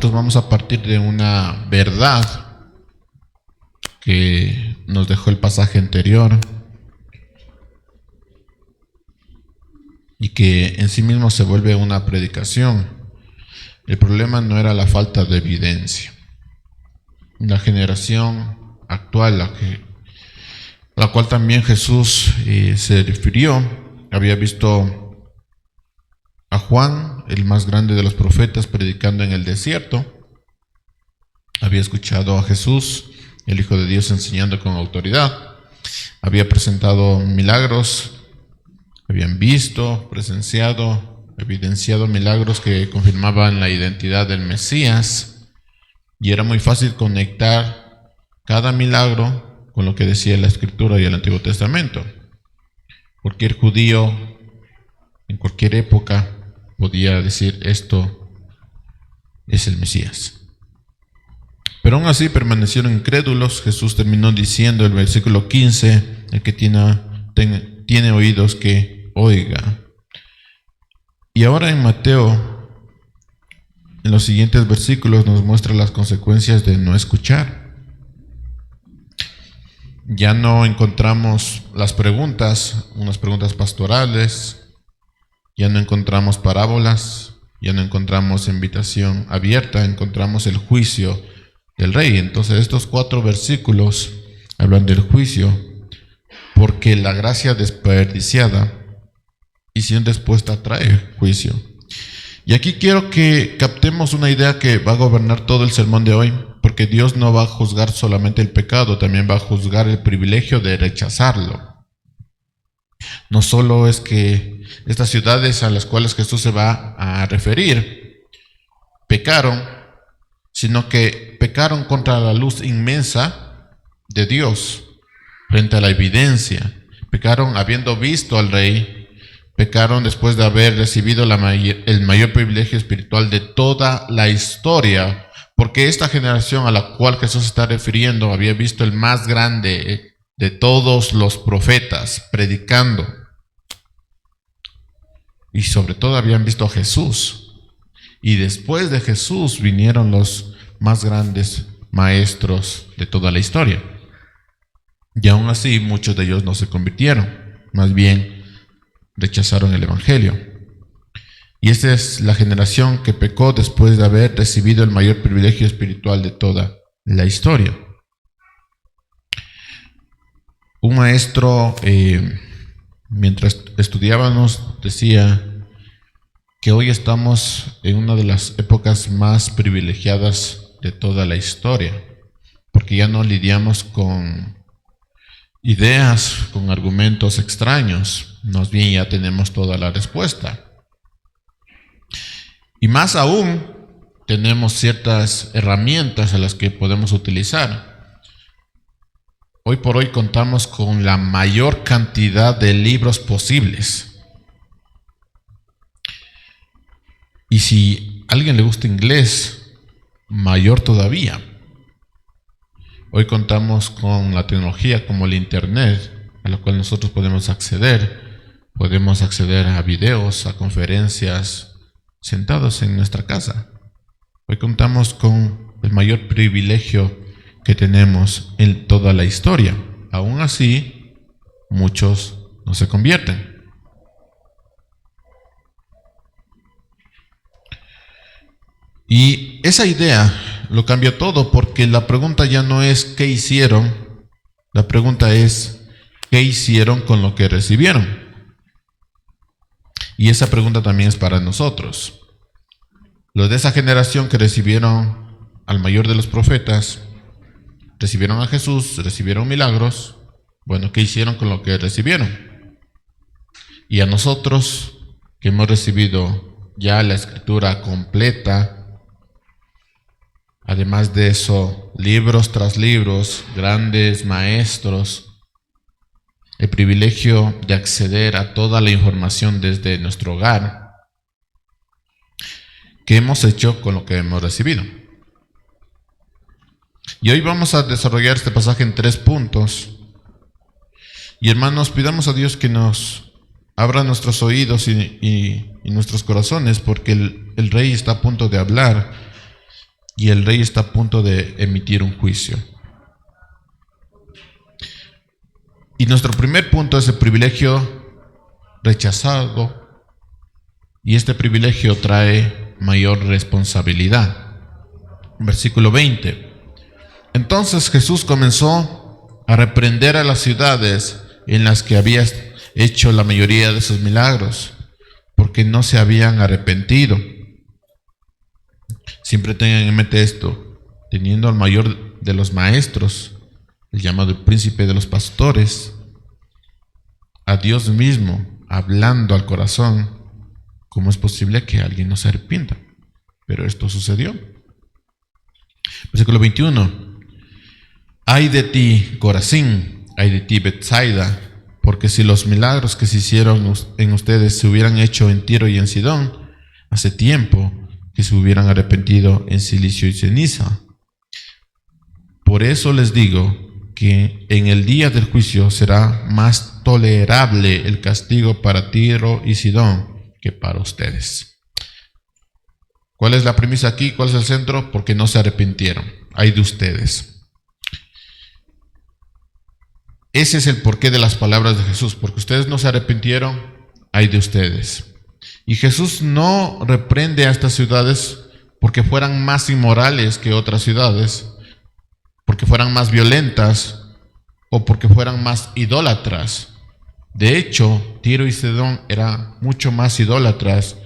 nosotros vamos a partir de una verdad que nos dejó el pasaje anterior y que en sí mismo se vuelve una predicación. El problema no era la falta de evidencia. La generación actual, la cual también Jesús se refirió, había visto a Juan, el más grande de los profetas, predicando en el desierto. Había escuchado a Jesús, el Hijo de Dios, enseñando con autoridad. Había presentado milagros, habían visto, presenciado, evidenciado milagros que confirmaban la identidad del Mesías. Y era muy fácil conectar cada milagro con lo que decía la Escritura y el Antiguo Testamento. Cualquier judío en cualquier época podía decir: esto es el Mesías. Pero aún así permanecieron incrédulos. Jesús terminó diciendo el versículo 15: el que tiene oídos que oiga. Y ahora en Mateo, en los siguientes versículos, nos muestra las consecuencias de no escuchar. Ya no encontramos las preguntas, unas preguntas pastorales, ya no encontramos parábolas, ya no encontramos invitación abierta, encontramos el juicio del rey. Entonces estos 4 versículos hablan del juicio, porque la gracia desperdiciada y sin respuesta trae juicio. Y aquí quiero que captemos una idea que va a gobernar todo el sermón de hoy, porque Dios no va a juzgar solamente el pecado, también va a juzgar el privilegio de rechazarlo. No solo es que estas ciudades a las cuales Jesús se va a referir pecaron, sino que pecaron contra la luz inmensa de Dios frente a la evidencia. Pecaron habiendo visto al Rey. Pecaron después de haber recibido el mayor privilegio espiritual de toda la historia, porque esta generación a la cual Jesús se está refiriendo había visto el más grande de todos los profetas predicando. Y sobre todo habían visto a Jesús. Y después de Jesús vinieron los más grandes maestros de toda la historia. Y aún así muchos de ellos no se convirtieron, más bien rechazaron el Evangelio. Y esta es la generación que pecó después de haber recibido el mayor privilegio espiritual de toda la historia. Un maestro, mientras estudiábamos, decía que hoy estamos en una de las épocas más privilegiadas de toda la historia, porque ya no lidiamos con ideas, con argumentos extraños, más bien ya tenemos toda la respuesta. Y más aún, tenemos ciertas herramientas a las que podemos utilizar. Hoy por hoy contamos con la mayor cantidad de libros posibles. Y si a alguien le gusta inglés, mayor todavía. Hoy contamos con la tecnología como el Internet, a la cual nosotros podemos acceder. Podemos acceder a videos, a conferencias, sentados en nuestra casa. Hoy contamos con el mayor privilegio que tenemos en toda la historia. Aún así, muchos no se convierten. Y esa idea lo cambia todo, porque la pregunta ya no es ¿qué hicieron? La pregunta es ¿qué hicieron con lo que recibieron? Y esa pregunta también es para nosotros. Los de esa generación que recibieron al mayor de los profetas, recibieron a Jesús, recibieron milagros. Bueno, ¿qué hicieron con lo que recibieron? Y a nosotros, que hemos recibido ya la Escritura completa, además de eso, libros tras libros, grandes maestros, el privilegio de acceder a toda la información desde nuestro hogar. ¿Qué hemos hecho con lo que hemos recibido? Y hoy vamos a desarrollar este pasaje en 3 puntos. Y hermanos, pidamos a Dios que nos abra nuestros oídos y nuestros corazones, porque el Rey está a punto de hablar. y el rey está a punto de emitir un juicio. Y nuestro primer punto es el privilegio rechazado, y este privilegio trae mayor responsabilidad. Versículo 20. Entonces Jesús comenzó a reprender a las ciudades en las que había hecho la mayoría de sus milagros, porque no se habían arrepentido. Siempre tengan en mente esto, teniendo al mayor de los maestros, el llamado el príncipe de los pastores, a Dios mismo hablando al corazón, ¿cómo es posible que alguien no se arrepienta? Pero esto sucedió. Versículo 21. Ay de ti, Corazín, ay de ti, Betsaida, porque si los milagros que se hicieron en ustedes se hubieran hecho en Tiro y en Sidón, hace tiempo que se hubieran arrepentido en silicio y ceniza. Por eso les digo que en el día del juicio será más tolerable el castigo para Tiro y Sidón que para ustedes. ¿Cuál es la premisa aquí? ¿Cuál es el centro? Porque no se arrepintieron. Ay de ustedes. Ese es el porqué de las palabras de Jesús. Porque ustedes no se arrepintieron, ay de ustedes. Y Jesús no reprende a estas ciudades porque fueran más inmorales que otras ciudades, porque fueran más violentas o porque fueran más idólatras. De hecho, Tiro y Sidón eran mucho más idólatras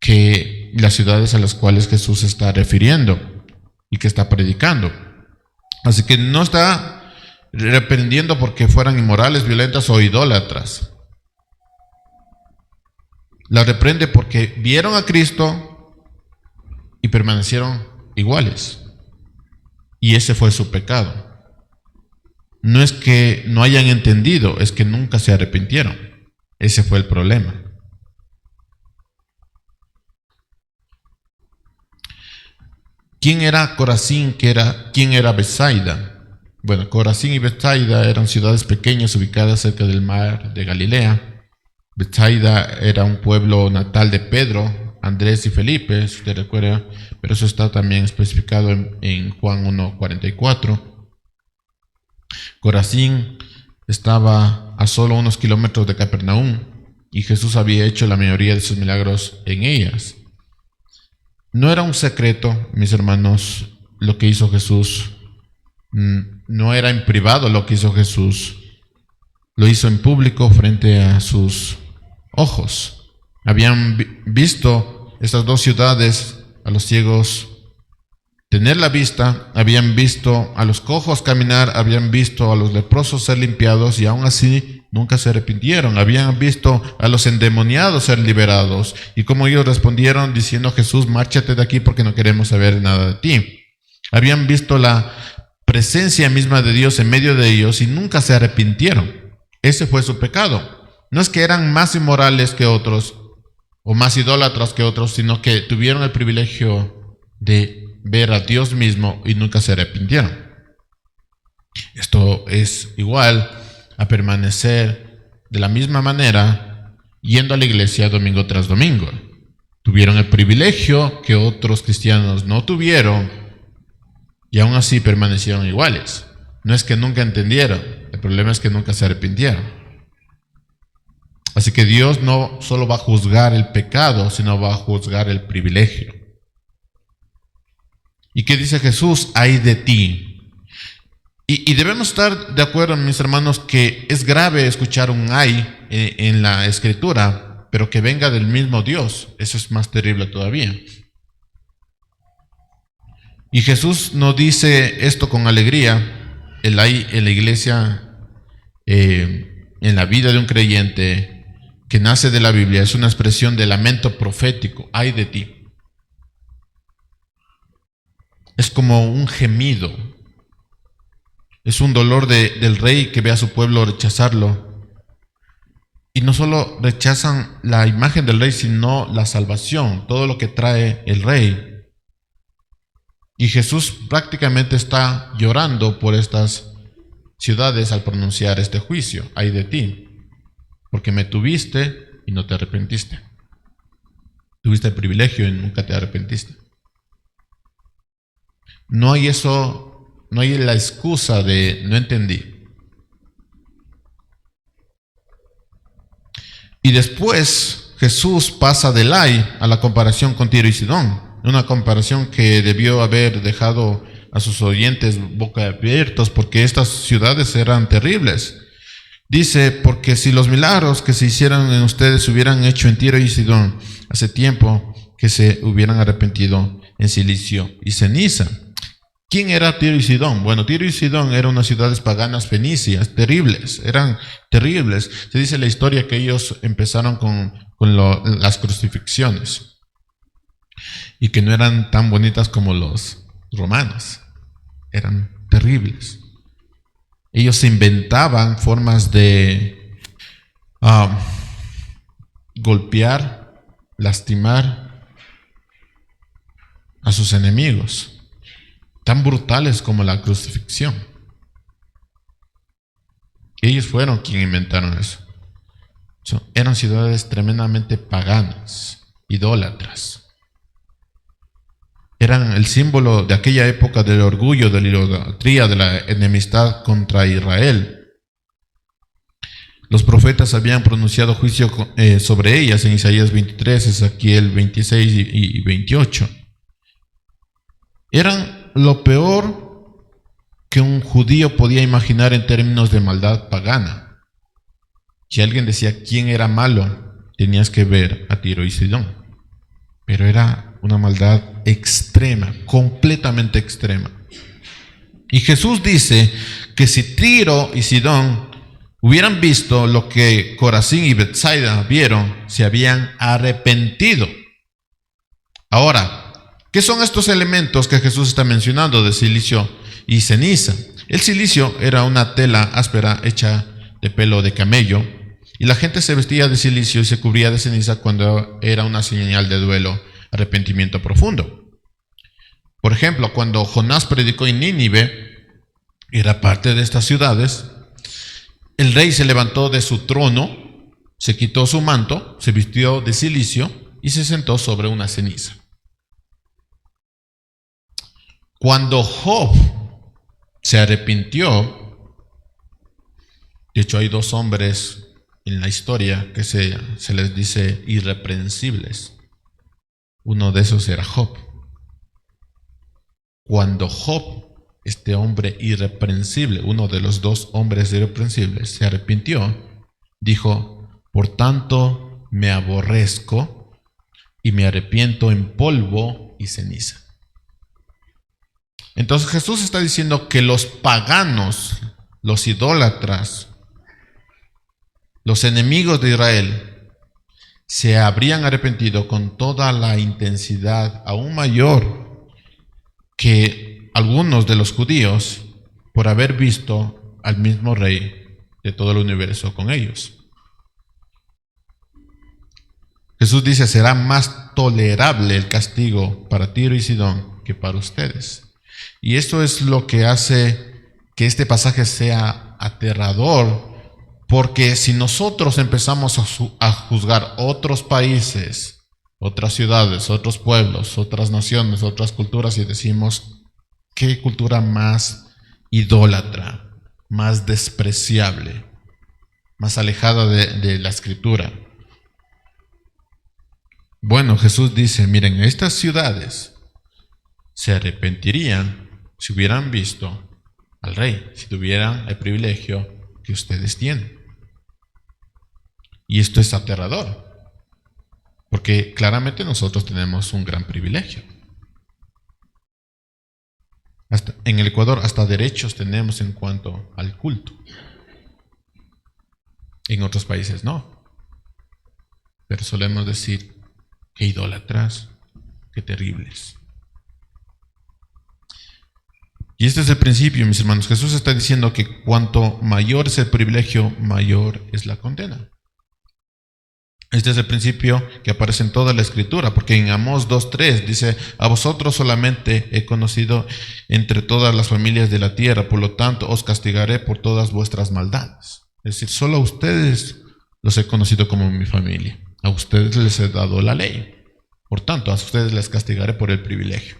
que las ciudades a las cuales Jesús está refiriendo y que está predicando. Así que no está reprendiendo porque fueran inmorales, violentas o idólatras. La reprende porque vieron a Cristo y permanecieron iguales. Y ese fue su pecado. No es que no hayan entendido, es que nunca se arrepintieron. Ese fue el problema. ¿Quién era Corazín? ¿Quién era Betsaida? Bueno, Corazín y Betsaida eran ciudades pequeñas ubicadas cerca del mar de Galilea. Betsaida era un pueblo natal de Pedro, Andrés y Felipe, si usted recuerda, pero eso está también especificado en Juan 1:44. Corazín estaba a solo unos kilómetros de Capernaum y Jesús había hecho la mayoría de sus milagros en ellas. No era un secreto, mis hermanos, lo que hizo Jesús. No era en privado lo que hizo Jesús. Lo hizo en público frente a sus ojos. Habían visto estas dos ciudades, a los ciegos tener la vista, habían visto a los cojos caminar, habían visto a los leprosos ser limpiados y aún así nunca se arrepintieron. Habían visto a los endemoniados ser liberados y como ellos respondieron diciendo: Jesús, márchate de aquí porque no queremos saber nada de ti. Habían visto la presencia misma de Dios en medio de ellos y nunca se arrepintieron. Ese fue su pecado. No es que eran más inmorales que otros o más idólatras que otros, sino que tuvieron el privilegio de ver a Dios mismo y nunca se arrepintieron. Esto es igual a permanecer de la misma manera yendo a la iglesia domingo tras domingo. Tuvieron el privilegio que otros cristianos no tuvieron y aún así permanecieron iguales. No es que nunca entendieron, el problema es que nunca se arrepintieron. Así que Dios no solo va a juzgar el pecado, sino va a juzgar el privilegio. ¿Y qué dice Jesús? Ay de ti. Y debemos estar de acuerdo, mis hermanos, que es grave escuchar un ay en la Escritura, pero que venga del mismo Dios. Eso es más terrible todavía. Y Jesús no dice esto con alegría. El ay en la iglesia, en la vida de un creyente que nace de la Biblia, es una expresión de lamento profético. Ay de ti. Es como un gemido. Es un dolor del rey que ve a su pueblo rechazarlo. Y no solo rechazan la imagen del rey, sino la salvación, todo lo que trae el rey. Y Jesús prácticamente está llorando por estas ciudades al pronunciar este juicio. Ay de ti, porque me tuviste y no te arrepentiste. Tuviste el privilegio y nunca te arrepentiste. No hay eso, no hay la excusa de no entendí. Y después Jesús pasa del ay a la comparación con Tiro y Sidón, una comparación que debió haber dejado a sus oyentes boca abiertos porque estas ciudades eran terribles. Dice, porque si los milagros que se hicieron en ustedes se hubieran hecho en Tiro y Sidón hace tiempo, que se hubieran arrepentido en silicio y ceniza. ¿Quién era Tiro y Sidón? Bueno, Tiro y Sidón eran unas ciudades paganas fenicias, terribles, eran terribles. Se dice en la historia que ellos empezaron con las crucifixiones y que no eran tan bonitas como los romanos, eran terribles. Ellos se inventaban formas de golpear, lastimar a sus enemigos, tan brutales como la crucifixión. Ellos fueron quienes inventaron eso. Eran ciudades tremendamente paganas, idólatras. Eran el símbolo de aquella época del orgullo, de la idolatría, de la enemistad contra Israel. Los profetas habían pronunciado juicio sobre ellas en Isaías 23, Ezequiel 26 y 28. Eran lo peor que un judío podía imaginar en términos de maldad pagana. Si alguien decía quién era malo, tenías que ver a Tiro y Sidón. Pero era una maldad extrema, completamente extrema. Y Jesús dice que si Tiro y Sidón hubieran visto lo que Corazín y Betsaida vieron, se habían arrepentido. Ahora, ¿qué son estos elementos que Jesús está mencionando de silicio y ceniza? El silicio era una tela áspera hecha de pelo de camello, y la gente se vestía de silicio y se cubría de ceniza cuando era una señal de duelo, arrepentimiento profundo. Por ejemplo, cuando Jonás predicó en Nínive, era parte de estas ciudades, el rey se levantó de su trono, se quitó su manto, se vistió de silicio y se sentó sobre una ceniza. Cuando Job se arrepintió, de hecho hay dos hombres en la historia que se les dice irreprensibles. Uno de esos era Job. Cuando Job, este hombre irreprensible, uno de los dos hombres irreprensibles, se arrepintió, dijo, por tanto me aborrezco y me arrepiento en polvo y ceniza. Entonces Jesús está diciendo que los paganos, los idólatras, los enemigos de Israel, se habrían arrepentido con toda la intensidad aún mayor que algunos de los judíos por haber visto al mismo rey de todo el universo con ellos. Jesús dice, será más tolerable el castigo para Tiro y Sidón que para ustedes. Y esto es lo que hace que este pasaje sea aterrador, porque si nosotros empezamos a juzgar otros países, otras ciudades, otros pueblos, otras naciones, otras culturas y decimos, ¿qué cultura más idólatra, más despreciable, más alejada de la escritura? Bueno, Jesús dice, miren, estas ciudades se arrepentirían si hubieran visto al rey, si tuvieran el privilegio que ustedes tienen. Y esto es aterrador, porque claramente nosotros tenemos un gran privilegio. En el Ecuador hasta derechos tenemos en cuanto al culto. En otros países no. Pero solemos decir, qué idólatras, qué terribles. Y este es el principio, mis hermanos. Jesús está diciendo que cuanto mayor es el privilegio, mayor es la condena. Este es el principio que aparece en toda la escritura, porque en Amós 2:3 dice, a vosotros solamente he conocido entre todas las familias de la tierra, por lo tanto os castigaré por todas vuestras maldades. Es decir, solo a ustedes los he conocido como mi familia, a ustedes les he dado la ley, por tanto a ustedes les castigaré por el privilegio.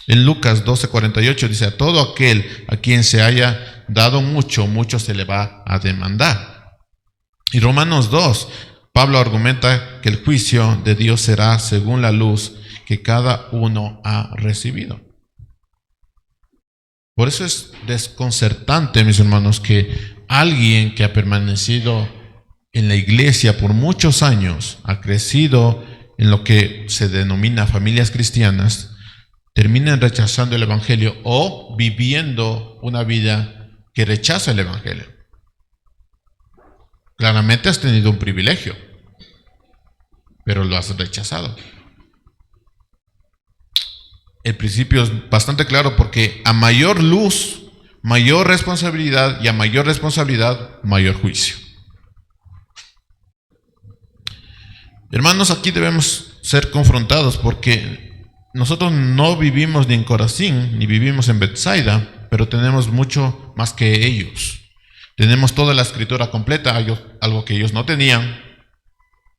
En Lucas 12:48 dice: a todo aquel a quien se haya dado mucho, mucho se le va a demandar. Y Romanos 2, Pablo argumenta que el juicio de Dios será según la luz que cada uno ha recibido. Por eso es desconcertante, mis hermanos, que alguien que ha permanecido en la iglesia por muchos años, ha crecido en lo que se denomina familias cristianas, terminen rechazando el Evangelio o viviendo una vida que rechaza el Evangelio. Claramente has tenido un privilegio, pero lo has rechazado. El principio es bastante claro, porque a mayor luz, mayor responsabilidad, y a mayor responsabilidad, mayor juicio. Hermanos, aquí debemos ser confrontados, porque nosotros no vivimos ni en Corazín, ni vivimos en Bethsaida, pero tenemos mucho más que ellos. Tenemos toda la escritura completa, algo que ellos no tenían.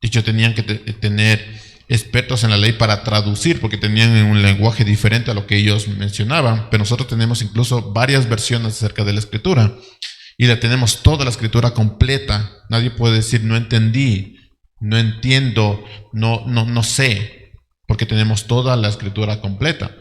De hecho, tenían que tener expertos en la ley para traducir, porque tenían un lenguaje diferente a lo que ellos mencionaban. Pero nosotros tenemos incluso varias versiones acerca de la escritura, y la tenemos toda la escritura completa. Nadie puede decir no entendí, no entiendo, no sé, porque tenemos toda la escritura completa.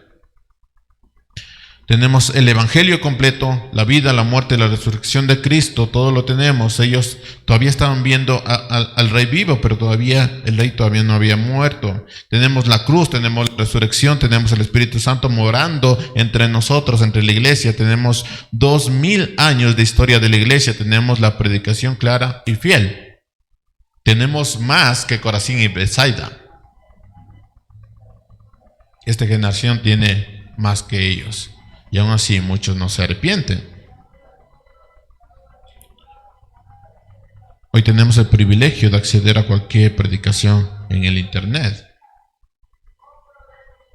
Tenemos el Evangelio completo, la vida, la muerte, la resurrección de Cristo, todo lo tenemos. Ellos todavía estaban viendo al Rey vivo, pero todavía el Rey todavía no había muerto. Tenemos la cruz, tenemos la resurrección, tenemos el Espíritu Santo morando entre nosotros, entre la iglesia. Tenemos 2000 años de historia de la iglesia, tenemos la predicación clara y fiel. Tenemos más que Corazín y Bethsaida. Esta generación tiene más que ellos. Y aún así muchos no se arrepienten. Hoy tenemos el privilegio de acceder a cualquier predicación en el internet.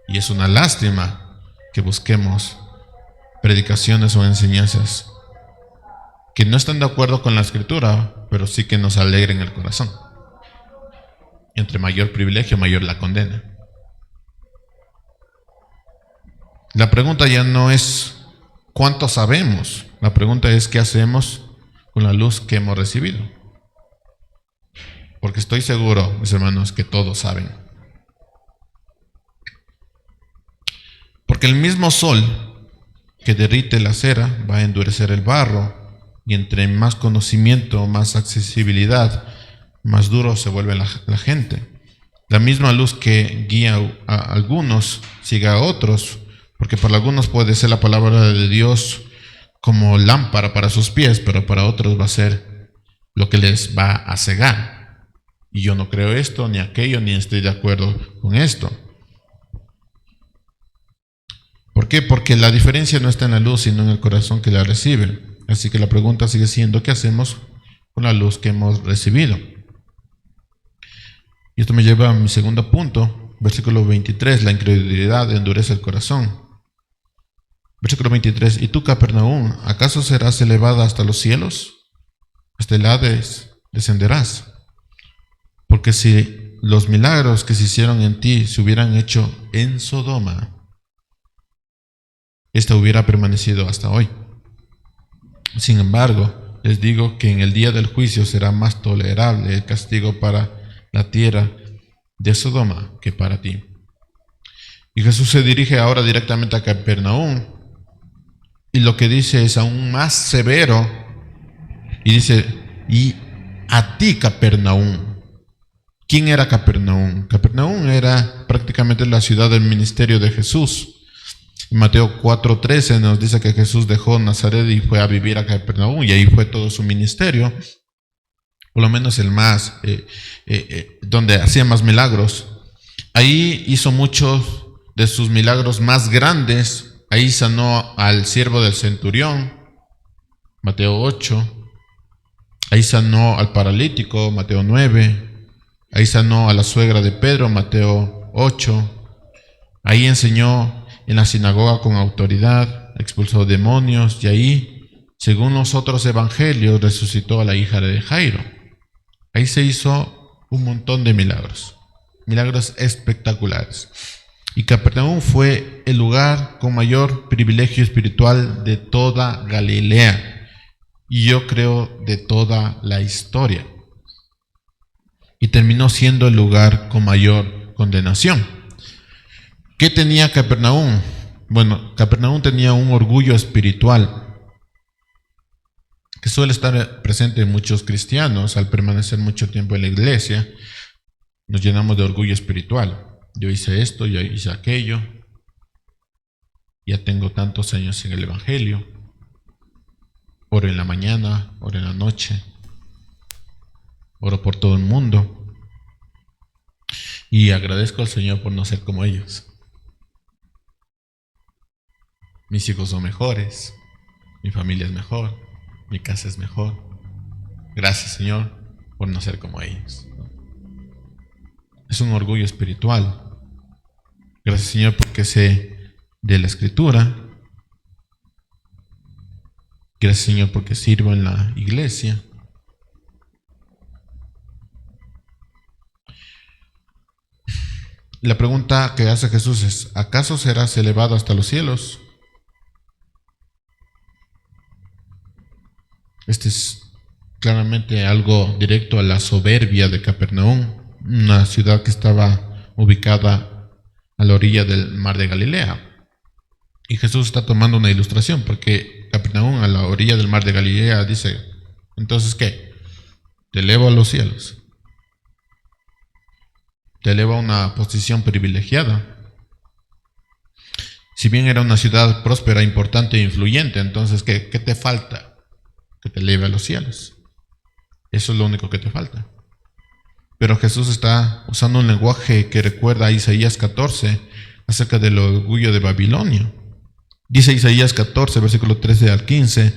Y es una lástima que busquemos predicaciones o enseñanzas que no están de acuerdo con la escritura, pero sí que nos alegren el corazón. Entre mayor privilegio, mayor la condena. La pregunta ya no es cuánto sabemos, la pregunta es qué hacemos con la luz que hemos recibido. Porque estoy seguro, mis hermanos, que todos saben. Porque el mismo sol que derrite la cera va a endurecer el barro, y entre más conocimiento, más accesibilidad, más duro se vuelve la gente. La misma luz que guía a algunos, sigue a otros. Porque para algunos puede ser la palabra de Dios como lámpara para sus pies, pero para otros va a ser lo que les va a cegar. Y yo no creo esto, ni aquello, ni estoy de acuerdo con esto. ¿Por qué? Porque la diferencia no está en la luz, sino en el corazón que la recibe. Así que la pregunta sigue siendo, ¿qué hacemos con la luz que hemos recibido? Y esto me lleva a mi segundo punto, versículo 23, la incredulidad endurece el corazón. Versículo 23, ¿y tú, Capernaum, acaso serás elevada hasta los cielos? Hasta el Hades descenderás. Porque si los milagros que se hicieron en ti se hubieran hecho en Sodoma, esta hubiera permanecido hasta hoy. Sin embargo, les digo que en el día del juicio será más tolerable el castigo para la tierra de Sodoma que para ti. Y Jesús se dirige ahora directamente a Capernaum, y lo que dice es aún más severo, y dice, y a ti, Capernaum. ¿Quién era Capernaum? Capernaum era prácticamente la ciudad del ministerio de Jesús. En Mateo 4:13 nos dice que Jesús dejó Nazaret y fue a vivir a Capernaum, y ahí fue todo su ministerio, por lo menos el más, donde hacía más milagros. Ahí hizo muchos de sus milagros más grandes. Ahí sanó al siervo del centurión, Mateo 8. Ahí sanó al paralítico, Mateo 9. Ahí sanó a la suegra de Pedro, Mateo 8. Ahí enseñó en la sinagoga con autoridad, expulsó demonios, y ahí, según los otros evangelios, resucitó a la hija de Jairo. Ahí se hizo un montón de milagros, milagros espectaculares. Y Capernaum fue el lugar con mayor privilegio espiritual de toda Galilea, y yo creo de toda la historia. Y terminó siendo el lugar con mayor condenación. ¿Qué tenía Capernaum? Bueno, Capernaum tenía un orgullo espiritual que suele estar presente en muchos cristianos al permanecer mucho tiempo en la iglesia. Nos llenamos de orgullo espiritual. Yo hice esto, yo hice aquello, ya tengo tantos años en el Evangelio, oro en la mañana, oro en la noche, oro por todo el mundo y agradezco al Señor por no ser como ellos. Mis hijos son mejores, mi familia es mejor, mi casa es mejor. Gracias, Señor, por no ser como ellos. Es un orgullo espiritual. Gracias, Señor, porque sé de la Escritura. Gracias, Señor, porque sirvo en la iglesia. La pregunta que hace Jesús es: ¿acaso serás elevado hasta los cielos? Este es claramente algo directo a la soberbia de Capernaum, una ciudad que estaba ubicada a la orilla del mar de Galilea. Y Jesús está tomando una ilustración, porque Capernaum, a la orilla del mar de Galilea, dice: entonces, ¿qué? Te elevo a los cielos, te elevo a una posición privilegiada. Si bien era una ciudad próspera, importante e influyente, entonces, ¿qué te falta? Que te eleve a los cielos. Eso es lo único que te falta. Pero Jesús está usando un lenguaje que recuerda a Isaías 14 acerca del orgullo de Babilonia. Dice Isaías 14, versículo 13 al 15: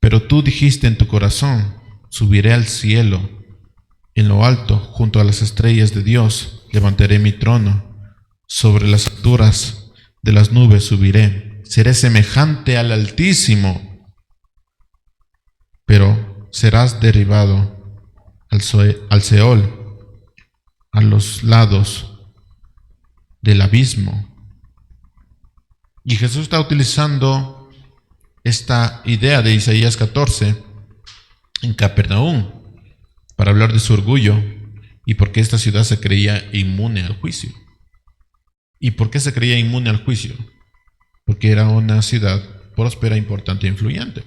pero tú dijiste en tu corazón: subiré al cielo, en lo alto, junto a las estrellas de Dios, levantaré mi trono, sobre las alturas de las nubes subiré, seré semejante al Altísimo. Pero serás derribado al Seol, a los lados del abismo. Y Jesús está utilizando esta idea de Isaías 14 en Capernaum para hablar de su orgullo y por qué esta ciudad se creía inmune al juicio. ¿Y por qué se creía inmune al juicio? Porque era una ciudad próspera, importante e influyente.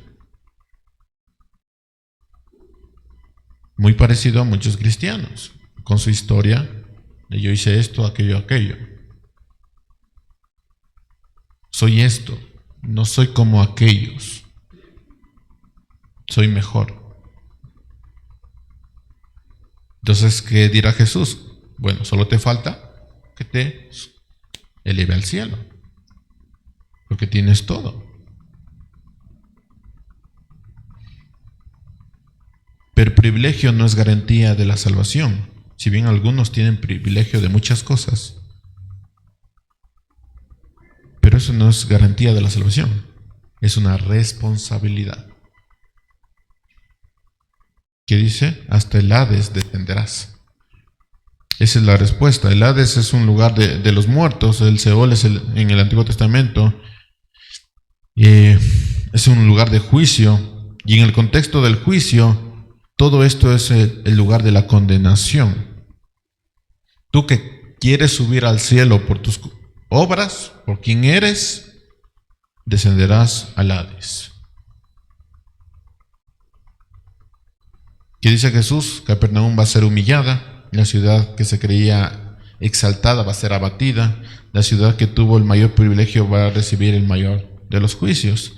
Muy parecido a muchos cristianos, con su historia de yo hice esto, aquello. Soy esto, no soy como aquellos, soy mejor. Entonces, ¿qué dirá Jesús? Bueno, solo te falta que te eleve al cielo, porque tienes todo. Pero el privilegio no es garantía de la salvación. Si bien algunos tienen privilegio de muchas cosas, pero eso no es garantía de la salvación. Es una responsabilidad. ¿Qué dice? Hasta el Hades descenderás. Esa es la respuesta. El Hades es un lugar de los muertos. El Seol es en el Antiguo Testamento. Es un lugar de juicio. Y en el contexto del juicio, todo esto es el lugar de la condenación. Tú que quieres subir al cielo por tus obras, por quien eres, descenderás al Hades. ¿Qué dice Jesús? Capernaum va a ser humillada, la ciudad que se creía exaltada va a ser abatida, la ciudad que tuvo el mayor privilegio va a recibir el mayor de los juicios.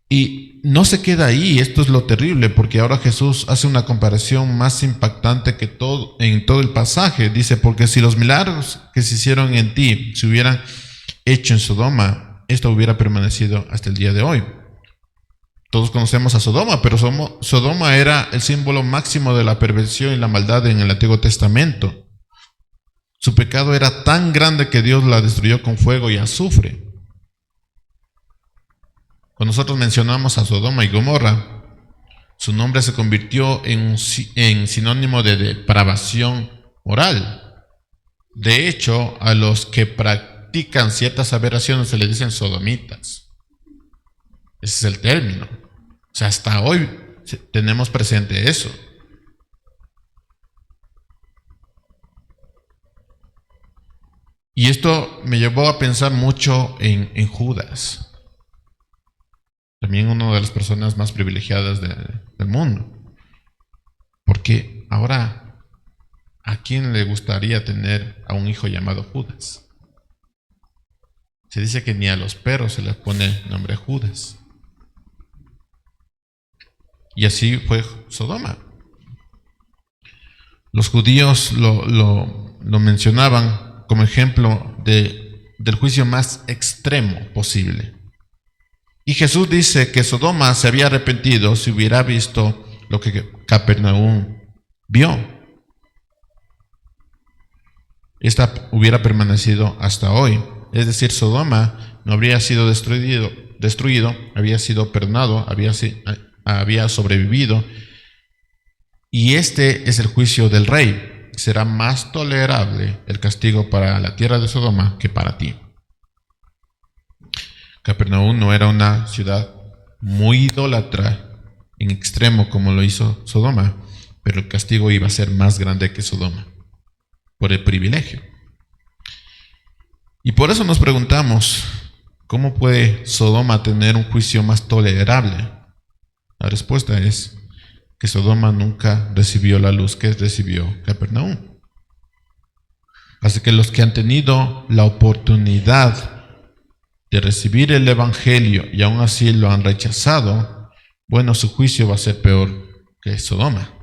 Y no se queda ahí, esto es lo terrible, porque ahora Jesús hace una comparación más impactante que en todo el pasaje. Dice: porque si los milagros que se hicieron en ti se hubieran hecho en Sodoma, esto hubiera permanecido hasta el día de hoy. Todos conocemos a Sodoma, pero Sodoma era el símbolo máximo de la perversión y la maldad en el Antiguo Testamento. Su pecado era tan grande que Dios la destruyó con fuego y azufre. Cuando nosotros mencionamos a Sodoma y Gomorra, su nombre se convirtió en sinónimo de depravación moral. De hecho, a los que practican ciertas aberraciones se les dicen sodomitas. Ese es el término. O sea, hasta hoy tenemos presente eso. Y esto me llevó a pensar mucho en Judas, también una de las personas más privilegiadas del mundo. Porque ahora, ¿a quién le gustaría tener a un hijo llamado Judas? Se dice que ni a los perros se les pone el nombre Judas. Y así fue Sodoma. Los judíos lo mencionaban como ejemplo del juicio más extremo posible. Y Jesús dice que Sodoma se había arrepentido si hubiera visto lo que Capernaum vio. Esta hubiera permanecido hasta hoy. Es decir, Sodoma no habría sido destruido, había sido perdonado, había sobrevivido. Y este es el juicio del rey. Será más tolerable el castigo para la tierra de Sodoma que para ti. Capernaum no era una ciudad muy idólatra en extremo como lo hizo Sodoma, pero el castigo iba a ser más grande que Sodoma, por el privilegio. Y por eso nos preguntamos, ¿cómo puede Sodoma tener un juicio más tolerable? La respuesta es que Sodoma nunca recibió la luz que recibió Capernaum. Así que los que han tenido la oportunidad de recibir el Evangelio y aún así lo han rechazado, bueno, su juicio va a ser peor que Sodoma.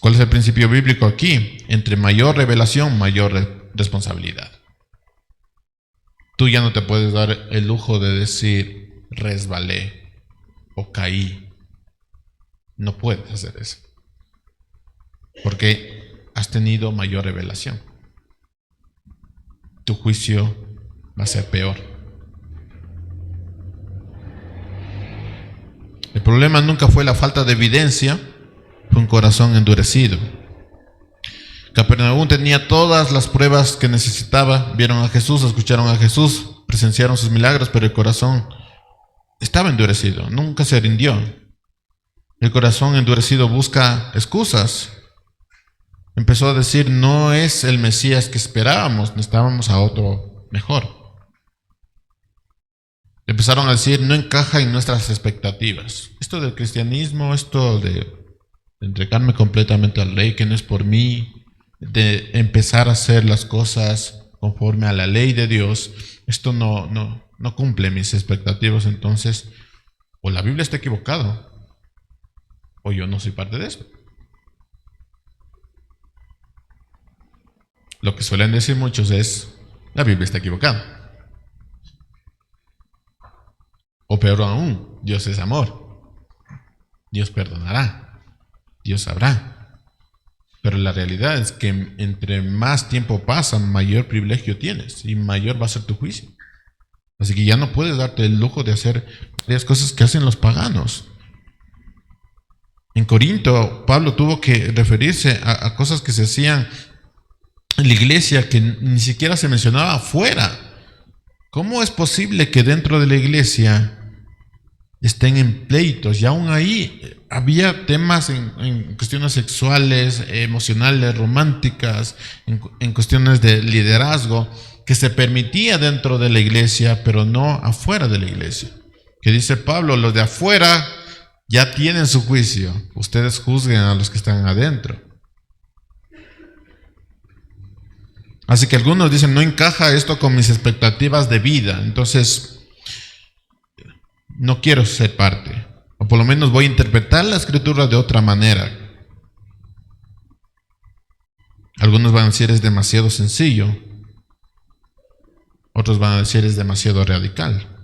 ¿Cuál es el principio bíblico aquí? Entre mayor revelación, mayor responsabilidad. Tú ya no te puedes dar el lujo de decir resbalé o caí. No puedes hacer eso. Porque has tenido mayor revelación. Tu juicio va a ser peor. El problema nunca fue la falta de evidencia, fue un corazón endurecido. Capernaum tenía todas las pruebas que necesitaba, vieron a Jesús, escucharon a Jesús, presenciaron sus milagros, pero el corazón estaba endurecido, nunca se rindió. El corazón endurecido busca excusas. Empezó a decir, no es el Mesías que esperábamos, necesitábamos a otro mejor. Empezaron a decir, no encaja en nuestras expectativas. Esto del cristianismo, esto de entregarme completamente al Rey, que no es por mí, de empezar a hacer las cosas conforme a la ley de Dios, esto no cumple mis expectativas. Entonces, o la Biblia está equivocada, o yo no soy parte de eso. Lo que suelen decir muchos es, la Biblia está equivocada. O peor aún, Dios es amor. Dios perdonará. Dios sabrá. Pero la realidad es que entre más tiempo pasa, mayor privilegio tienes y mayor va a ser tu juicio. Así que ya no puedes darte el lujo de hacer varias cosas que hacen los paganos. En Corinto, Pablo tuvo que referirse a cosas que se hacían en la iglesia que ni siquiera se mencionaba afuera. ¿Cómo es posible que dentro de la iglesia estén en pleitos? Y aún ahí había temas en cuestiones sexuales, emocionales, románticas, en cuestiones de liderazgo, que se permitía dentro de la iglesia, pero no afuera de la iglesia. Que dice Pablo, los de afuera ya tienen su juicio, ustedes juzguen a los que están adentro. Así que algunos dicen, no encaja esto con mis expectativas de vida, entonces no quiero ser parte, o por lo menos voy a interpretar la escritura de otra manera. Algunos van a decir es demasiado sencillo, otros van a decir es demasiado radical.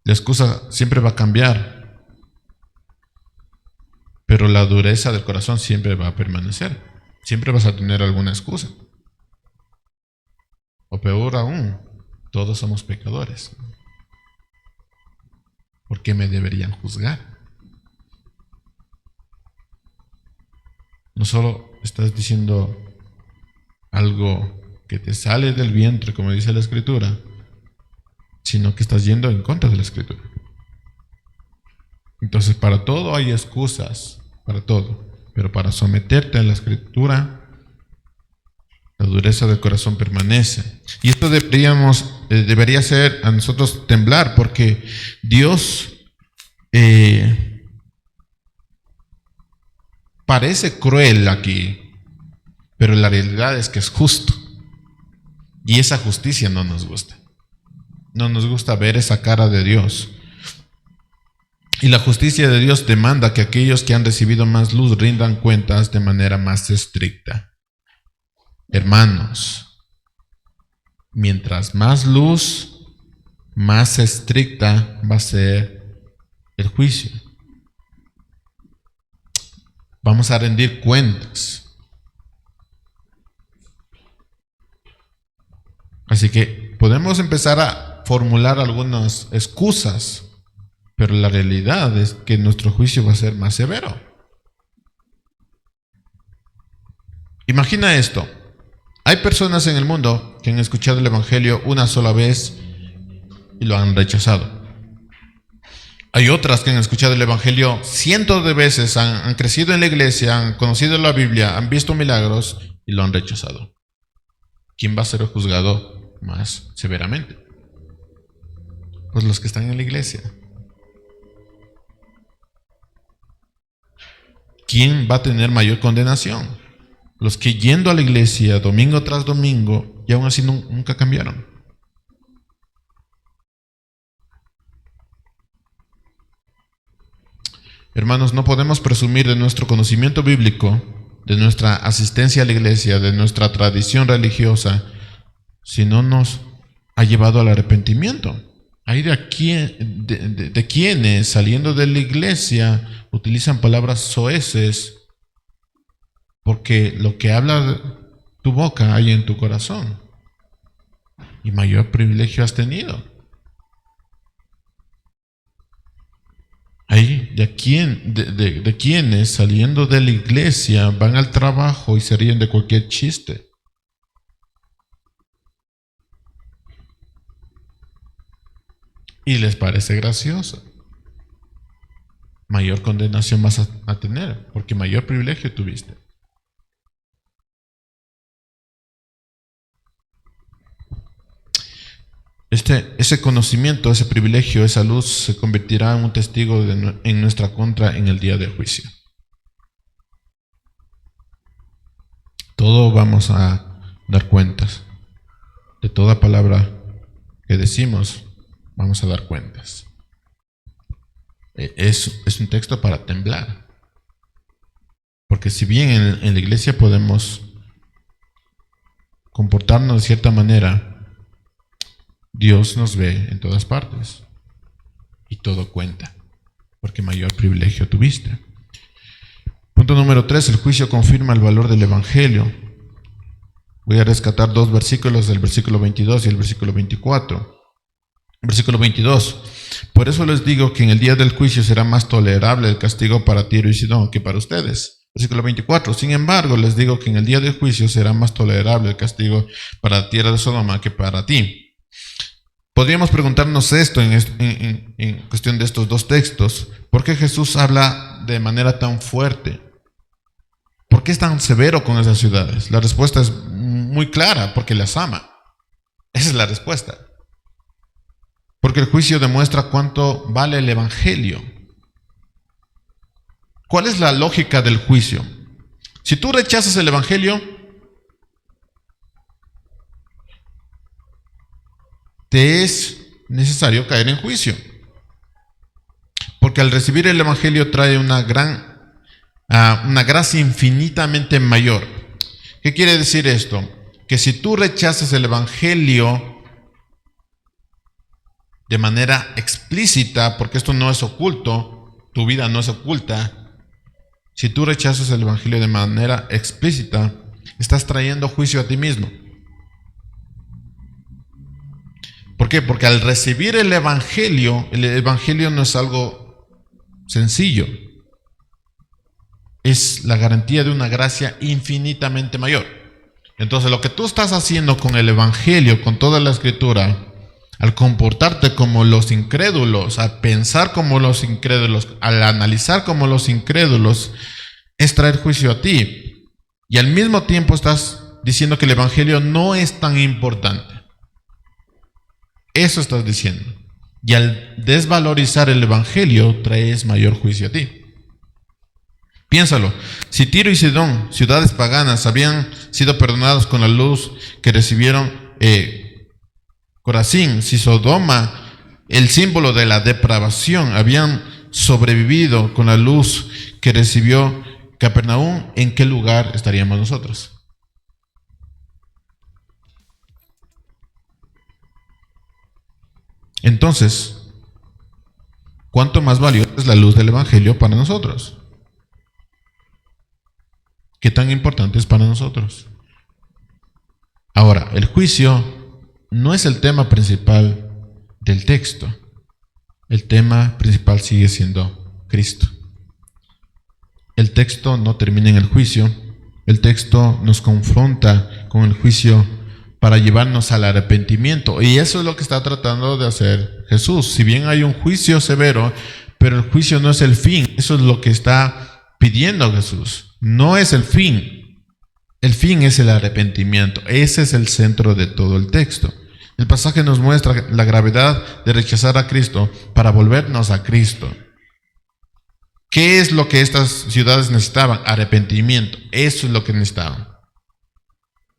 La excusa siempre va a cambiar, pero la dureza del corazón siempre va a permanecer. Siempre vas a tener alguna excusa. O peor aún, todos somos pecadores. ¿Por qué me deberían juzgar? no solo estás diciendo algo que te sale del vientre, como dice la Escritura, sino que estás yendo en contra de la Escritura. Entonces, para todo hay excusas, para todo, pero para someterte a la Escritura, la dureza del corazón permanece. Y esto debería ser a nosotros temblar, porque Dios parece cruel aquí, pero la realidad es que es justo. Y esa justicia no nos gusta. No nos gusta ver esa cara de Dios. Y la justicia de Dios demanda que aquellos que han recibido más luz rindan cuentas de manera más estricta. Hermanos, mientras más luz, más estricta va a ser el juicio. Vamos a rendir cuentas. Así que podemos empezar a formular algunas excusas, pero la realidad es que nuestro juicio va a ser más severo. Imagina esto. Hay personas en el mundo que han escuchado el Evangelio una sola vez y lo han rechazado. Hay otras que han escuchado el Evangelio cientos de veces, han crecido en la iglesia, han conocido la Biblia, han visto milagros y lo han rechazado. ¿Quién va a ser juzgado más severamente? Pues los que están en la iglesia. ¿Quién va a tener mayor condenación? Los que yendo a la iglesia domingo tras domingo y aún así nunca cambiaron. Hermanos, no podemos presumir de nuestro conocimiento bíblico, de nuestra asistencia a la iglesia, de nuestra tradición religiosa, si no nos ha llevado al arrepentimiento. Hay de quienes saliendo de la iglesia utilizan palabras soeces, porque lo que habla tu boca hay en tu corazón. Y mayor privilegio has tenido. Hay de quienes saliendo de la iglesia van al trabajo y se ríen de cualquier chiste. Y les parece gracioso. Mayor condenación vas a tener, porque mayor privilegio tuviste. Ese conocimiento, ese privilegio, esa luz se convertirá en un testigo en nuestra contra en el día del juicio. Todo vamos a dar cuentas. De toda palabra que decimos, vamos a dar cuentas. Es un texto para temblar. Porque si bien en la iglesia podemos comportarnos de cierta manera, Dios nos ve en todas partes y todo cuenta, porque mayor privilegio tuviste. Punto número 3, el juicio confirma el valor del Evangelio. Voy a rescatar dos versículos, del versículo 22 y el versículo 24. Versículo 22. Por eso les digo que en el día del juicio será más tolerable el castigo para Tiro y Sidón que para ustedes. Versículo 24. Sin embargo, les digo que en el día del juicio será más tolerable el castigo para la tierra de Sodoma que para ti. Podríamos preguntarnos esto en cuestión de estos dos textos. ¿Por qué Jesús habla de manera tan fuerte? ¿Por qué es tan severo con esas ciudades? La respuesta es muy clara, porque las ama. Esa es la respuesta. Porque el juicio demuestra cuánto vale el Evangelio. ¿Cuál es la lógica del juicio? Si tú rechazas el Evangelio, te es necesario caer en juicio. Porque al recibir el Evangelio trae una gracia infinitamente mayor. ¿Qué quiere decir esto? Que si tú rechazas el Evangelio de manera explícita, porque esto no es oculto, tu vida no es oculta, si tú rechazas el Evangelio de manera explícita, estás trayendo juicio a ti mismo. ¿Por qué? Porque al recibir el Evangelio no es algo sencillo. es la garantía de una gracia infinitamente mayor. Entonces, lo que tú estás haciendo con el Evangelio, con toda la Escritura, al comportarte como los incrédulos, al pensar como los incrédulos, al analizar como los incrédulos, es traer juicio a ti. Y al mismo tiempo estás diciendo que el Evangelio no es tan importante. Eso estás diciendo. Y al desvalorizar el Evangelio, traes mayor juicio a ti. Piénsalo, si Tiro y Sidón, ciudades paganas, habían sido perdonados con la luz que recibieron Corazín, si Sodoma, el símbolo de la depravación, habían sobrevivido con la luz que recibió Capernaum, ¿en qué lugar estaríamos nosotros? Entonces, ¿cuánto más valiosa es la luz del Evangelio para nosotros? ¿Qué tan importante es para nosotros? Ahora, el juicio no es el tema principal del texto. El tema principal sigue siendo Cristo. El texto no termina en el juicio. El texto nos confronta con el juicio para llevarnos al arrepentimiento. Y eso es lo que está tratando de hacer Jesús. Si bien hay un juicio severo, pero el juicio no es el fin. Eso es lo que está pidiendo Jesús. No es el fin. El fin es el arrepentimiento. Ese es el centro de todo el texto. El pasaje nos muestra la gravedad de rechazar a Cristo para volvernos a Cristo. ¿Qué es lo que estas ciudades necesitaban? Arrepentimiento. Eso es lo que necesitaban.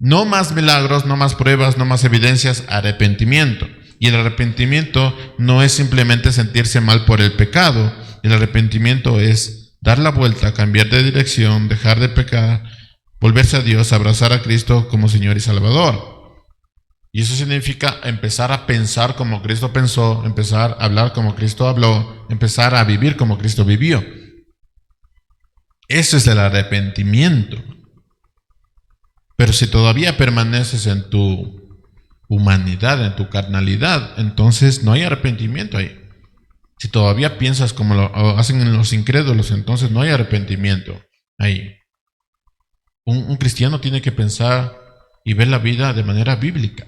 No más milagros, no más pruebas, no más evidencias, arrepentimiento. Y el arrepentimiento no es simplemente sentirse mal por el pecado. El arrepentimiento es dar la vuelta, cambiar de dirección, dejar de pecar, volverse a Dios, abrazar a Cristo como Señor y Salvador. Y eso significa empezar a pensar como Cristo pensó, empezar a hablar como Cristo habló, empezar a vivir como Cristo vivió. Eso es el arrepentimiento. Pero si todavía permaneces en tu humanidad, en tu carnalidad, entonces no hay arrepentimiento ahí. Si todavía piensas como lo hacen los incrédulos, entonces no hay arrepentimiento ahí. Un cristiano tiene que pensar y ver la vida de manera bíblica.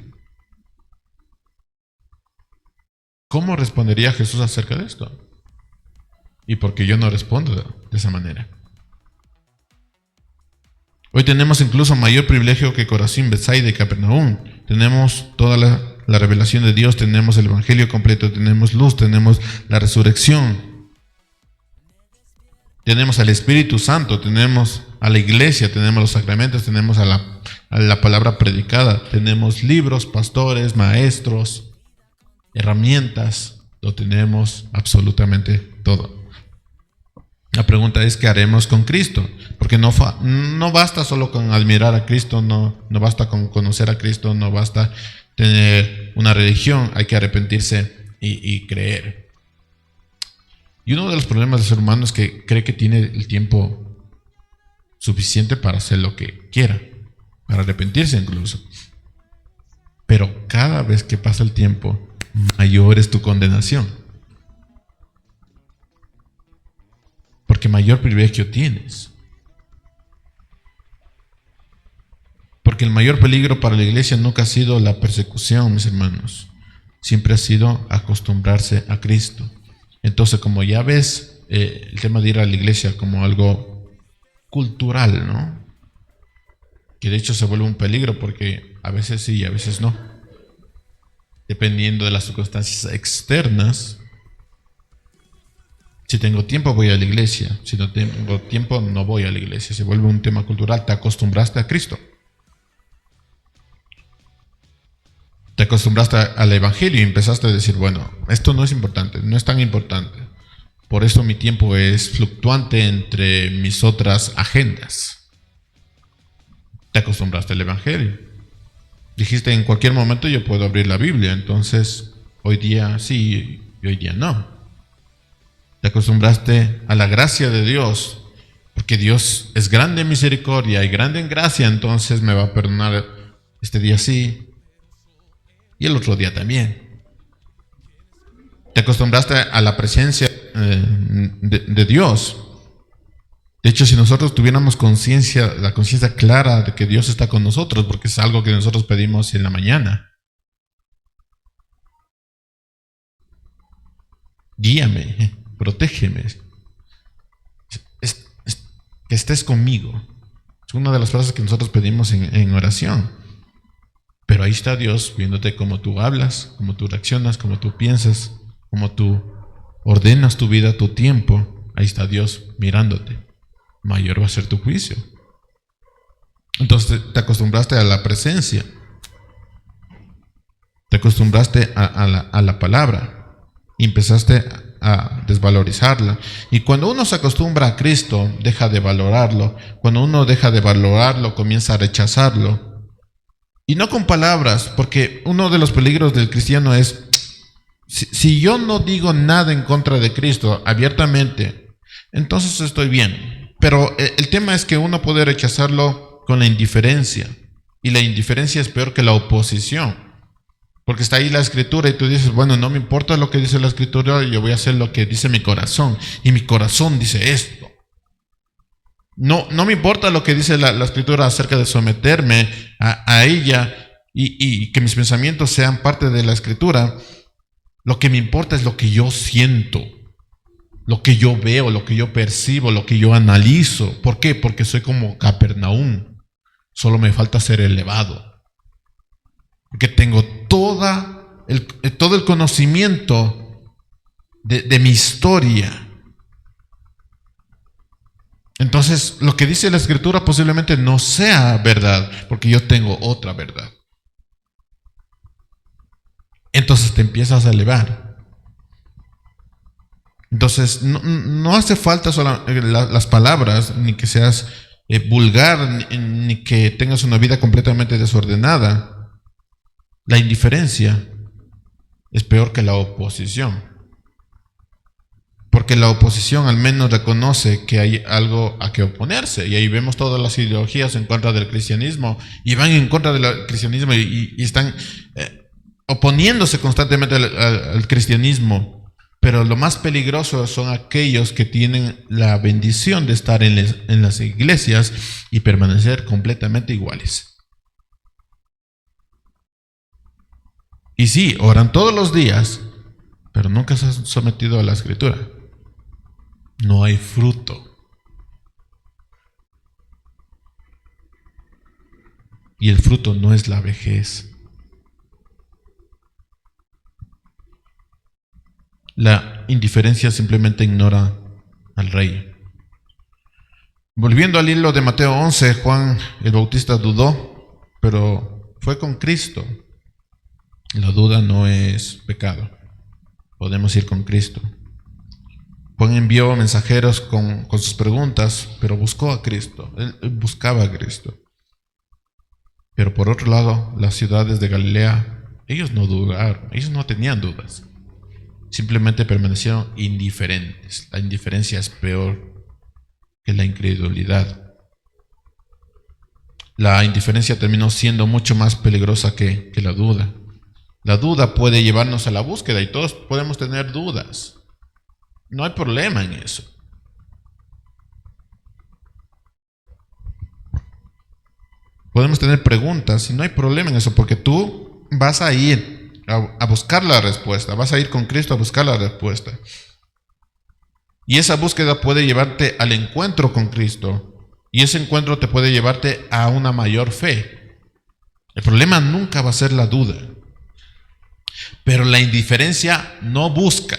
¿Cómo respondería Jesús acerca de esto? ¿Y por qué yo no respondo de esa manera? Hoy tenemos incluso mayor privilegio que Corazín, Betsaida y Capernaum. Tenemos toda la revelación de Dios, tenemos el Evangelio completo, tenemos luz, tenemos la resurrección. Tenemos al Espíritu Santo, tenemos a la iglesia, tenemos los sacramentos, tenemos a la palabra predicada, tenemos libros, pastores, maestros, herramientas, lo tenemos absolutamente todo. La pregunta es, ¿qué haremos con Cristo? Porque no basta solo con admirar a Cristo, no basta con conocer a Cristo, no basta tener una religión, hay que arrepentirse y creer. Y uno de los problemas del ser humano es que cree que tiene el tiempo suficiente para hacer lo que quiera, para arrepentirse incluso. Pero cada vez que pasa el tiempo, mayor es tu condenación. Porque mayor privilegio tienes. Porque el mayor peligro para la iglesia nunca ha sido la persecución, mis hermanos. Siempre ha sido acostumbrarse a Cristo. Entonces, como ya ves el tema de ir a la iglesia como algo cultural, ¿no? Que de hecho se vuelve un peligro porque a veces sí y a veces no. Dependiendo de las circunstancias externas. Si tengo tiempo voy a la iglesia, si no tengo tiempo no voy a la iglesia. Se vuelve un tema cultural, te acostumbraste a Cristo. Te acostumbraste al Evangelio y empezaste a decir, bueno, esto no es importante, no es tan importante. Por eso mi tiempo es fluctuante entre mis otras agendas. Te acostumbraste al Evangelio. Dijiste, en cualquier momento yo puedo abrir la Biblia, entonces hoy día sí y hoy día no. Te acostumbraste a la gracia de Dios, porque Dios es grande en misericordia y grande en gracia, entonces me va a perdonar este día sí y el otro día también. Te acostumbraste a la presencia de Dios, De hecho, si nosotros tuviéramos conciencia, la conciencia clara de que Dios está con nosotros, porque es algo que nosotros pedimos en la mañana, guíame, protégeme, que estés conmigo. Es una de las frases que nosotros pedimos en oración. Pero ahí está Dios viéndote cómo tú hablas, cómo tú reaccionas, cómo tú piensas, cómo tú ordenas tu vida, tu tiempo. Ahí está Dios mirándote. Mayor va a ser tu juicio. Entonces te acostumbraste a la presencia. Te acostumbraste a la palabra. Y empezaste a desvalorizarla. Y cuando uno se acostumbra a Cristo, deja de valorarlo. Cuando uno deja de valorarlo, comienza a rechazarlo. Y no con palabras, porque uno de los peligros del cristiano es, si yo no digo nada en contra de Cristo abiertamente, entonces estoy bien. Pero el tema es que uno puede rechazarlo con la indiferencia. Y la indiferencia es peor que la oposición. Porque está ahí la escritura y tú dices, bueno, no me importa lo que dice la escritura, yo voy a hacer lo que dice mi corazón. Y mi corazón dice esto. No me importa lo que dice la escritura acerca de someterme a ella y que mis pensamientos sean parte de la escritura. Lo que me importa es lo que yo siento, lo que yo veo, lo que yo percibo, lo que yo analizo. ¿Por qué? Porque soy como Capernaum. Solo me falta ser elevado. Porque tengo todo el conocimiento de mi historia. Entonces, lo que dice la escritura posiblemente no sea verdad, porque yo tengo otra verdad. Entonces te empiezas a elevar. Entonces, no hace falta solo las palabras, ni que seas vulgar, ni que tengas una vida completamente desordenada. La indiferencia es peor que la oposición. Porque la oposición al menos reconoce que hay algo a que oponerse. Y ahí vemos todas las ideologías en contra del cristianismo. Y van en contra del cristianismo y están oponiéndose constantemente al cristianismo. Pero lo más peligroso son aquellos que tienen la bendición de estar en las iglesias y permanecer completamente iguales. Y sí, oran todos los días, pero nunca se han sometido a la escritura. No hay fruto. Y el fruto no es la vejez. La indiferencia simplemente ignora al rey. Volviendo al hilo de Mateo 11, Juan el Bautista dudó, pero fue con Cristo. La duda no es pecado. Podemos ir con Cristo. Juan envió mensajeros con sus preguntas, pero buscó a Cristo. Él buscaba a Cristo. Pero por otro lado, las ciudades de Galilea, ellos no dudaron, ellos no tenían dudas. Simplemente permanecieron indiferentes. La indiferencia es peor que la incredulidad. La indiferencia terminó siendo mucho más peligrosa que la duda. La duda puede llevarnos a la búsqueda y todos podemos tener dudas. No hay problema en eso. Podemos tener preguntas y no hay problema en eso porque tú vas a ir a buscar la respuesta, vas a ir con Cristo a buscar la respuesta. Y esa búsqueda puede llevarte al encuentro con Cristo y ese encuentro te puede llevarte a una mayor fe. El problema nunca va a ser la duda, pero la indiferencia no busca.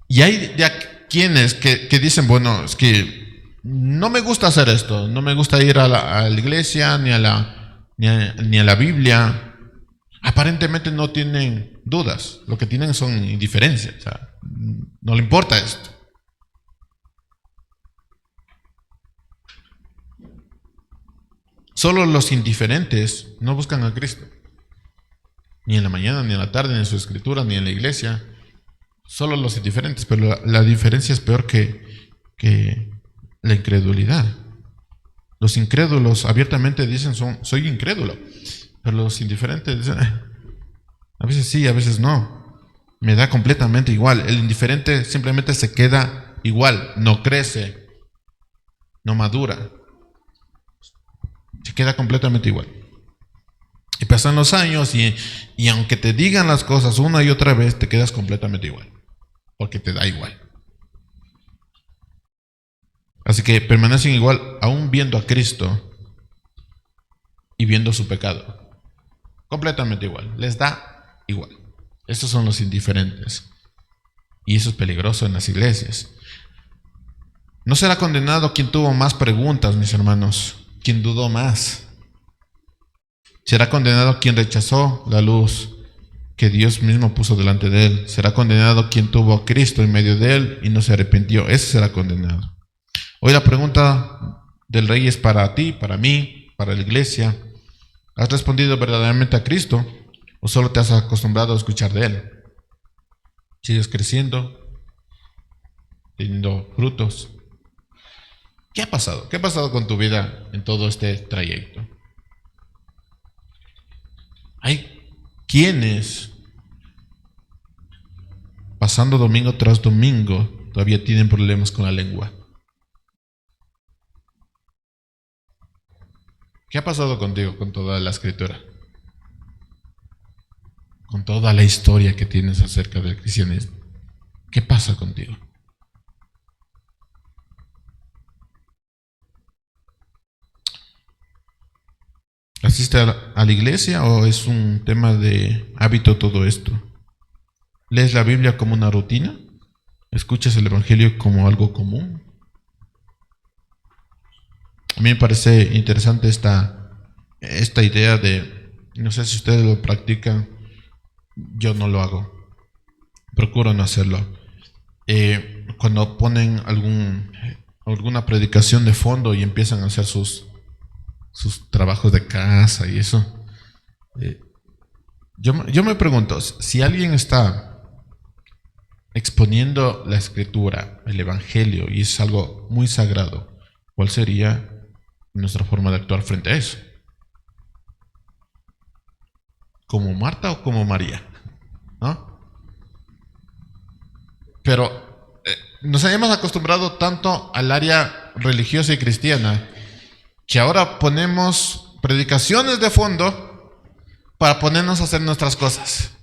Y hay de quienes que dicen, bueno, es que no me gusta hacer esto, no me gusta ir a la iglesia, ni a la Biblia. Aparentemente no tienen dudas, lo que tienen son indiferencia, o sea, no le importa esto. Solo los indiferentes no buscan a Cristo, ni en la mañana, ni en la tarde, ni en su escritura, ni en la iglesia. Solo los indiferentes, pero la diferencia es peor que la incredulidad. Los incrédulos abiertamente dicen, soy incrédulo, pero los indiferentes dicen, a veces sí, a veces no. Me da completamente igual. El indiferente simplemente se queda igual, no crece, no madura, se queda completamente igual. Y pasan los años y aunque te digan las cosas una y otra vez, te quedas completamente igual, porque te da igual. Así que permanecen igual aún viendo a Cristo y viendo su pecado. Completamente igual, les da igual. Estos son los indiferentes. Y eso es peligroso en las iglesias. No será condenado quien tuvo más preguntas, mis hermanos, quien dudó más. Será condenado quien rechazó la luz que Dios mismo puso delante de él. Será condenado quien tuvo a Cristo en medio de él y no se arrepintió. Ese será condenado. Hoy la pregunta del rey es para ti, para mí, para la iglesia. ¿Has respondido verdaderamente a Cristo o solo te has acostumbrado a escuchar de él? ¿Sigues creciendo, teniendo frutos? ¿Qué ha pasado? ¿Qué ha pasado con tu vida en todo este trayecto? Hay quienes, pasando domingo tras domingo, todavía tienen problemas con la lengua. ¿Qué ha pasado contigo con toda la escritura? Con toda la historia que tienes acerca del cristianismo. ¿Qué pasa contigo? ¿Asiste a la iglesia o es un tema de hábito todo esto? ¿Lees la Biblia como una rutina? ¿Escuchas el Evangelio como algo común? A mí me parece interesante esta idea de, no sé si ustedes lo practican, yo no lo hago, procuro no hacerlo. Cuando ponen alguna predicación de fondo y empiezan a hacer sus trabajos de casa y eso, yo me pregunto, si alguien está exponiendo la escritura, el evangelio, y es algo muy sagrado, ¿cuál sería nuestra forma de actuar frente a eso? ¿Como Marta o como María? ¿No? Pero nos hayamos acostumbrado tanto al área religiosa y cristiana que ahora ponemos predicaciones de fondo para ponernos a hacer nuestras cosas.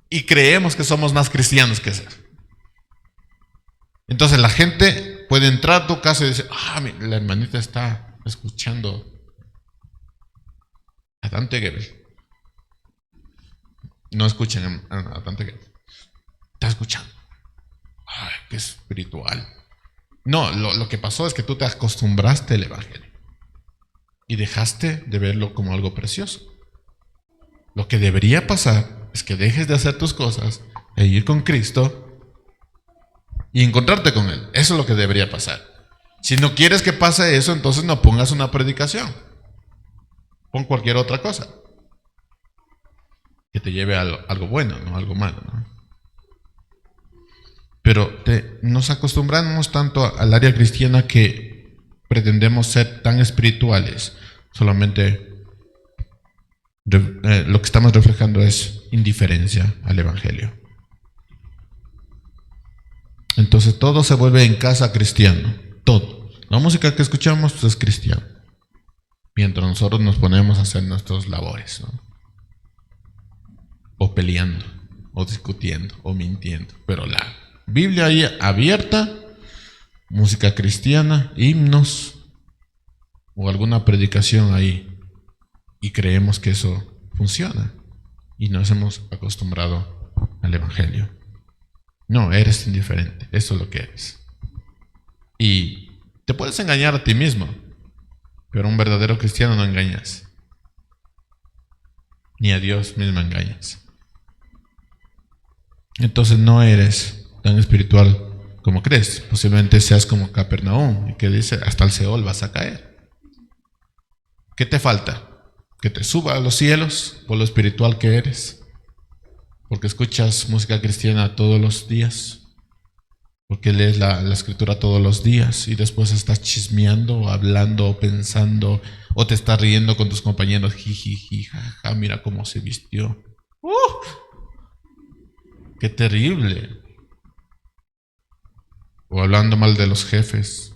Y creemos que somos más cristianos que eso. Entonces la gente puede entrar a tu casa y decir, la hermanita está escuchando a Dante Gebel. No escuchen a Dante Gebel. Está escuchando. Ay, qué espiritual. No, lo que pasó es que tú te acostumbraste al evangelio y dejaste de verlo como algo precioso. Lo que debería pasar es que dejes de hacer tus cosas e ir con Cristo y encontrarte con Él. Eso es lo que debería pasar. Si no quieres que pase eso, entonces no pongas una predicación. Pon cualquier otra cosa que te lleve a algo bueno, no algo malo, ¿no? Pero nos acostumbramos tanto al área cristiana que pretendemos ser tan espirituales. Solamente lo que estamos reflejando es indiferencia al evangelio. Entonces todo se vuelve en casa cristiano. Todo. La música que escuchamos es cristiana. Mientras nosotros nos ponemos a hacer nuestras labores, ¿no? O peleando, o discutiendo, o mintiendo. Pero la Biblia ahí abierta, música cristiana, himnos, o alguna predicación ahí. Y creemos que eso funciona. Y nos hemos acostumbrado al evangelio. No, eres indiferente. Eso es lo que eres. Y te puedes engañar a ti mismo. Pero un verdadero cristiano no engañas. Ni a Dios mismo engañas. Entonces no eres tan espiritual como crees. Posiblemente seas como Capernaum, que dice, hasta el Seol vas a caer. ¿Qué te falta? Que te suba a los cielos por lo espiritual que eres. Porque escuchas música cristiana todos los días. Porque lees la escritura todos los días y después estás chismeando, hablando, pensando, o te estás riendo con tus compañeros, jiji, jaja, mira cómo se vistió. ¡Qué terrible! O hablando mal de los jefes.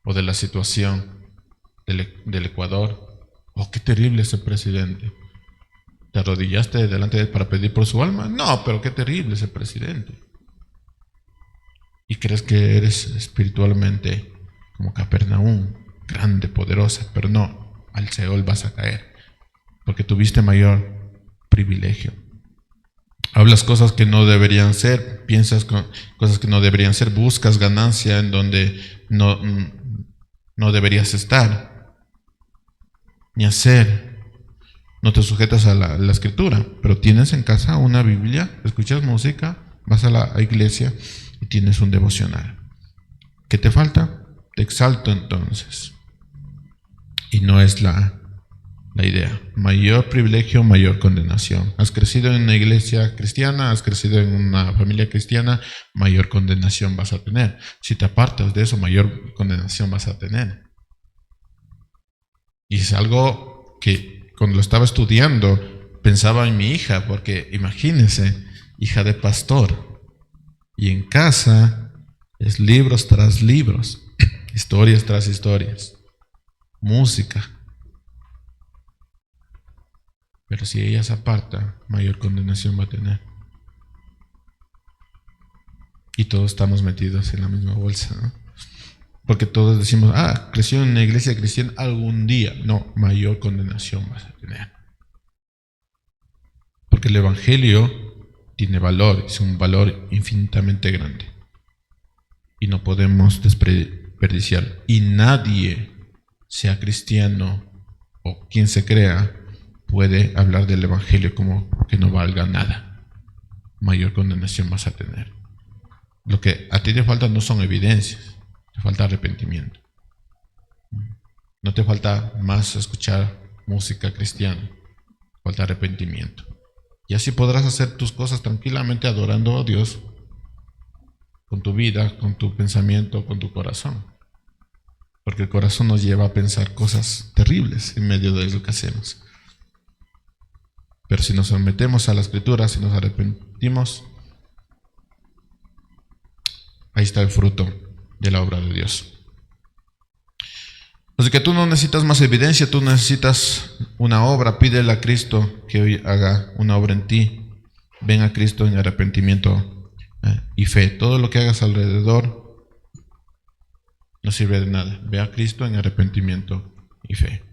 o de la situación del Ecuador. Oh, qué terrible ese presidente. ¿Te arrodillaste delante de él para pedir por su alma? No, pero qué terrible ese presidente. Y crees que eres espiritualmente como Capernaum, grande, poderosa, pero no, al Seol vas a caer, porque tuviste mayor privilegio. Hablas cosas que no deberían ser, piensas cosas que no deberían ser, buscas ganancia en donde no deberías estar, ni hacer. No te sujetas a la escritura, pero tienes en casa una Biblia, escuchas música, vas a la iglesia y tienes un devocional. ¿Qué te falta? Te exalto entonces. Y no es la idea. Mayor privilegio, mayor condenación. Has crecido en una iglesia cristiana, has crecido en una familia cristiana, mayor condenación vas a tener. Si te apartas de eso, mayor condenación vas a tener. Y es algo que cuando lo estaba estudiando pensaba en mi hija, porque imagínense, hija de pastor, y en casa es libros tras libros, historias tras historias, música. Pero si ella se aparta, mayor condenación va a tener. Y todos estamos metidos en la misma bolsa, ¿no? Porque todos decimos, creció en una iglesia cristiana algún día. No, mayor condenación vas a tener. Porque el evangelio tiene valor, es un valor infinitamente grande. Y no podemos desperdiciarlo. Y nadie, sea cristiano o quien se crea, puede hablar del evangelio como que no valga nada. Mayor condenación vas a tener. Lo que a ti te falta no son evidencias, te falta arrepentimiento. No te falta más escuchar música cristiana, falta arrepentimiento. Y así podrás hacer tus cosas tranquilamente adorando a Dios con tu vida, con tu pensamiento, con tu corazón. Porque el corazón nos lleva a pensar cosas terribles en medio de lo que hacemos. Pero si nos sometemos a la escritura, si nos arrepentimos, ahí está el fruto de la obra de Dios. Así que tú no necesitas más evidencia, tú necesitas una obra. Pídele a Cristo que hoy haga una obra en ti. Ven a Cristo en arrepentimiento y fe. Todo lo que hagas alrededor no sirve de nada. Ve a Cristo en arrepentimiento y fe.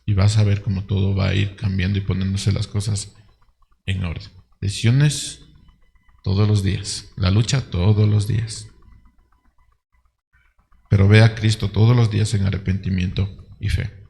Y vas a ver cómo todo va a ir cambiando y poniéndose las cosas en orden. Decisiones todos los días. La lucha todos los días. Pero ve a Cristo todos los días en arrepentimiento y fe.